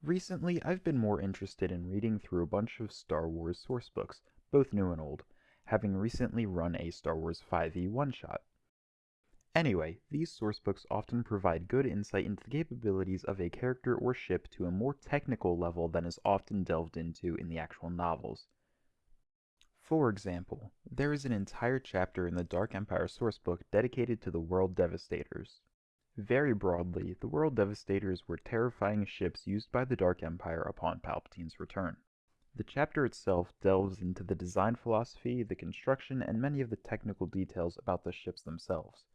Recently, I've been more interested in reading through a bunch of Star Wars sourcebooks, both new and old, having recently run a Star Wars 5e one-shot. Anyway, these sourcebooks often provide good insight into the capabilities of a character or ship to a more technical level than is often delved into in the actual novels. For example, there is an entire chapter in the Dark Empire sourcebook dedicated to the World Devastators. Very broadly, the World Devastators were terrifying ships used by the Dark Empire upon Palpatine's return. The chapter itself delves into the design philosophy, the construction, and many of the technical details about the ships themselves.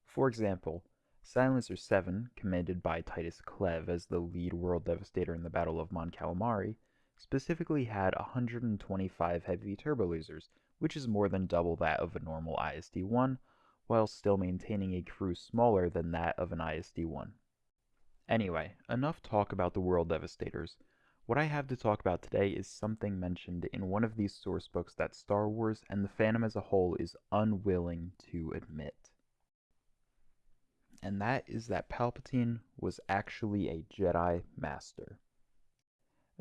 For example, Silencer 7, commanded by Titus Clev as the lead World Devastator in the Battle of Mon Calamari, specifically had 125 heavy turbo lasers, which is more than double that of a normal ISD-1, while still maintaining a crew smaller than that of an ISD-1. Anyway, enough talk about the World Devastators. What I have to talk about today is something mentioned in one of these source books that Star Wars and the fandom as a whole is unwilling to admit. And that is that Palpatine was actually a Jedi Master.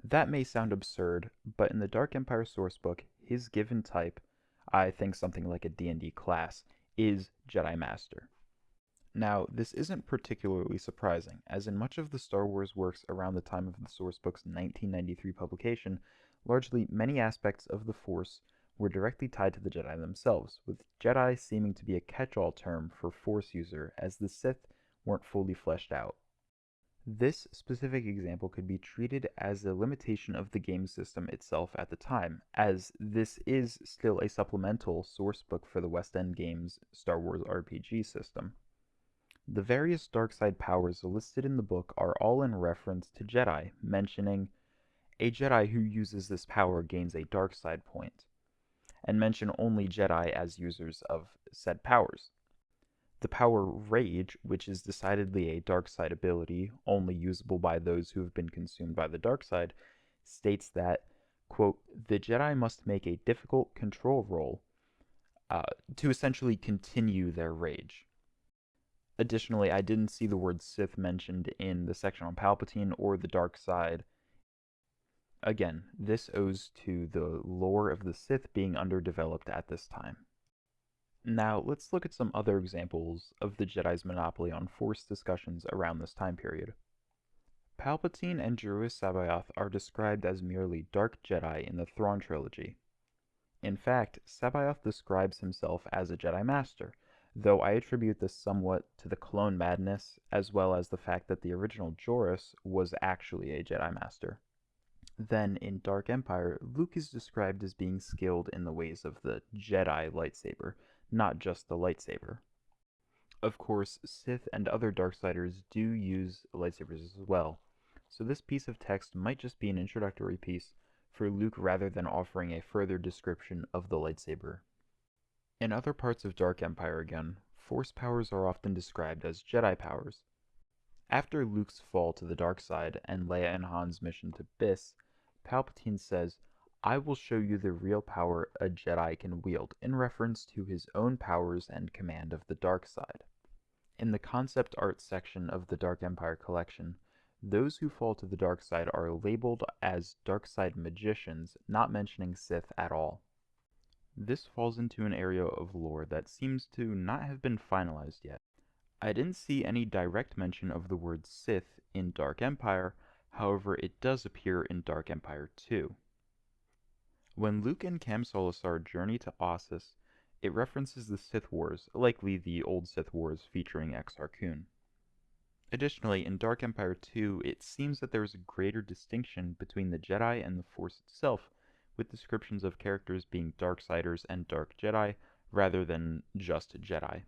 That may sound absurd, but in the Dark Empire sourcebook, his given type, I think something like a D&D class, is Jedi Master. Now, this isn't particularly surprising, as in much of the Star Wars works around the time of the sourcebook's 1993 publication, largely many aspects of the Force were directly tied to the Jedi themselves, with Jedi seeming to be a catch-all term for Force user, as the Sith weren't fully fleshed out. This specific example could be treated as a limitation of the game system itself at the time, as this is still a supplemental sourcebook for the West End Games Star Wars RPG system. The various dark side powers listed in the book are all in reference to Jedi, mentioning a Jedi who uses this power gains a dark side point, and mention only Jedi as users of said powers. The power Rage, which is decidedly a dark side ability, only usable by those who have been consumed by the dark side, states that, quote, the Jedi must make a difficult control roll to essentially continue their rage. Additionally, I didn't see the word Sith mentioned in the section on Palpatine or the dark side. Again, this owes to the lore of the Sith being underdeveloped at this time. Now, let's look at some other examples of the Jedi's monopoly on Force discussions around this time period. Palpatine and Juruis Sabayoth are described as merely Dark Jedi in the Thrawn trilogy. In fact, Sabayoth describes himself as a Jedi Master, though I attribute this somewhat to the clone madness, as well as the fact that the original Joruis was actually a Jedi Master. Then, in Dark Empire, Luke is described as being skilled in the ways of the Jedi lightsaber, not just the lightsaber. Of course, Sith and other Darksiders do use lightsabers as well, so this piece of text might just be an introductory piece for Luke rather than offering a further description of the lightsaber. In other parts of Dark Empire again, Force powers are often described as Jedi powers. After Luke's fall to the dark side and Leia and Han's mission to Biss, Palpatine says, I will show you the real power a Jedi can wield, in reference to his own powers and command of the dark side. In the concept art section of the Dark Empire collection, those who fall to the dark side are labeled as dark side magicians, not mentioning Sith at all. This falls into an area of lore that seems to not have been finalized yet. I didn't see any direct mention of the word Sith in Dark Empire, however it does appear in Dark Empire 2. When Luke and Cam Solusar journey to Ossus, it references the Sith Wars, likely the old Sith Wars featuring Exar Kun. Additionally, in Dark Empire 2, it seems that there is a greater distinction between the Jedi and the Force itself, with descriptions of characters being Darksiders and Dark Jedi, rather than just Jedi.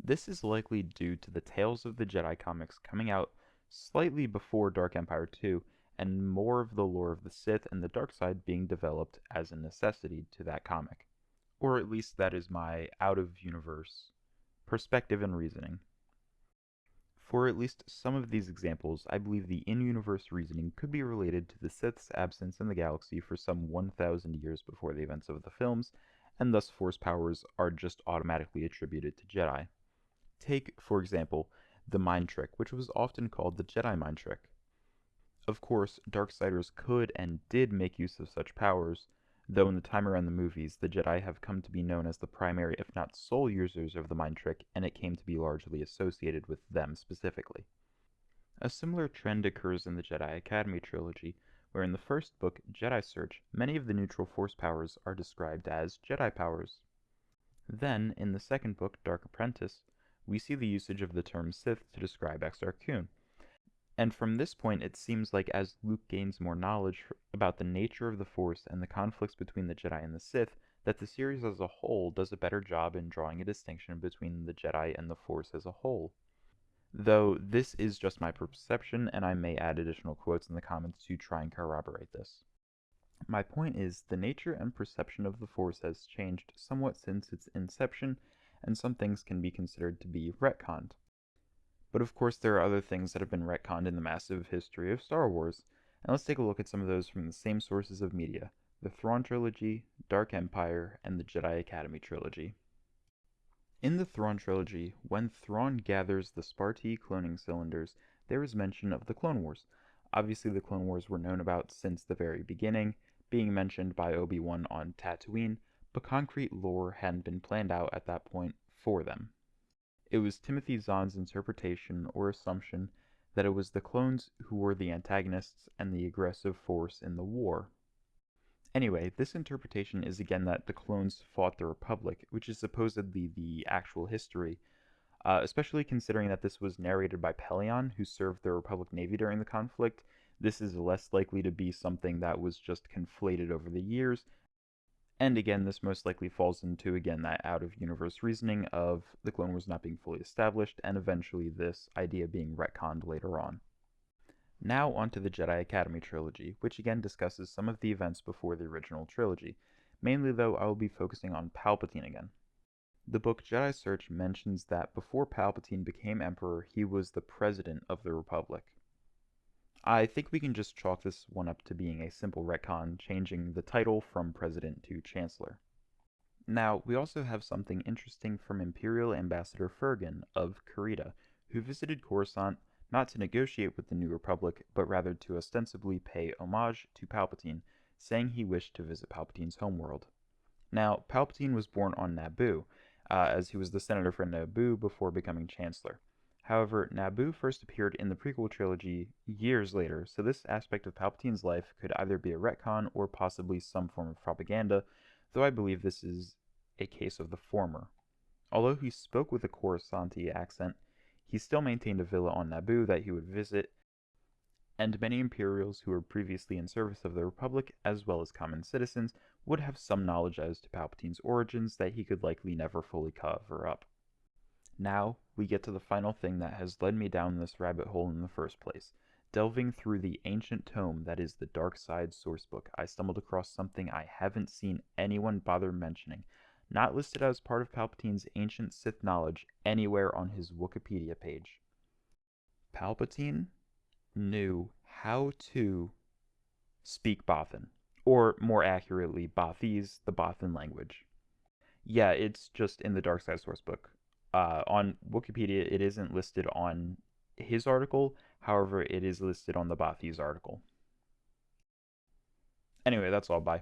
This is likely due to the Tales of the Jedi comics coming out slightly before Dark Empire 2, and more of the lore of the Sith and the dark side being developed as a necessity to that comic. Or at least that is my out-of-universe perspective and reasoning. For at least some of these examples, I believe the in-universe reasoning could be related to the Sith's absence in the galaxy for some 1,000 years before the events of the films, and thus Force powers are just automatically attributed to Jedi. Take, for example, the mind trick, which was often called the Jedi mind trick. Of course, Darksiders could and did make use of such powers, though in the time around the movies, the Jedi have come to be known as the primary, if not sole, users of the mind trick, and it came to be largely associated with them specifically. A similar trend occurs in the Jedi Academy trilogy, where in the first book, Jedi Search, many of the neutral force powers are described as Jedi powers. Then, in the second book, Dark Apprentice, we see the usage of the term Sith to describe Exar Kun. And from this point, it seems like as Luke gains more knowledge about the nature of the Force and the conflicts between the Jedi and the Sith, that the series as a whole does a better job in drawing a distinction between the Jedi and the Force as a whole. Though this is just my perception, and I may add additional quotes in the comments to try and corroborate this. My point is, the nature and perception of the Force has changed somewhat since its inception, and some things can be considered to be retconned. But of course, there are other things that have been retconned in the massive history of Star Wars, and let's take a look at some of those from the same sources of media: the Thrawn trilogy, Dark Empire, and the Jedi Academy trilogy. In the Thrawn trilogy, when Thrawn gathers the Sparti cloning cylinders, there is mention of the Clone Wars. Obviously, the Clone Wars were known about since the very beginning, being mentioned by Obi-Wan on Tatooine, but concrete lore hadn't been planned out at that point for them. It was Timothy Zahn's interpretation or assumption that it was the clones who were the antagonists and the aggressive force in the war. Anyway, this interpretation is again that the clones fought the Republic, which is supposedly the actual history, especially considering that this was narrated by Pelion, who served the Republic Navy during the conflict. This is less likely to be something that was just conflated over the years, and again, this most likely falls into, again, that out-of-universe reasoning of the Clone Wars not being fully established, and eventually this idea being retconned later on. Now onto the Jedi Academy trilogy, which again discusses some of the events before the original trilogy. Mainly though, I will be focusing on Palpatine again. The book Jedi Search mentions that before Palpatine became Emperor, he was the President of the Republic. I think we can just chalk this one up to being a simple retcon, changing the title from President to Chancellor. Now, we also have something interesting from Imperial Ambassador Fergan of Kurita, who visited Coruscant not to negotiate with the New Republic, but rather to ostensibly pay homage to Palpatine, saying he wished to visit Palpatine's homeworld. Now, Palpatine was born on Naboo, as he was the senator for Naboo before becoming Chancellor. However, Naboo first appeared in the prequel trilogy years later, so this aspect of Palpatine's life could either be a retcon or possibly some form of propaganda, though I believe this is a case of the former. Although he spoke with a Coruscanti accent, he still maintained a villa on Naboo that he would visit, and many Imperials who were previously in service of the Republic, as well as common citizens, would have some knowledge as to Palpatine's origins that he could likely never fully cover up. Now, we get to the final thing that has led me down this rabbit hole in the first place. Delving through the ancient tome that is the Dark Side sourcebook, I stumbled across something I haven't seen anyone bother mentioning, not listed as part of Palpatine's ancient Sith knowledge anywhere on his Wikipedia page. Palpatine knew how to speak Bothan, or more accurately, Bothese, the Bothan language. Yeah, it's just in the Dark Side sourcebook. On Wikipedia, it isn't listed on his article, however, it is listed on the Bothese article. Anyway, that's all. Bye.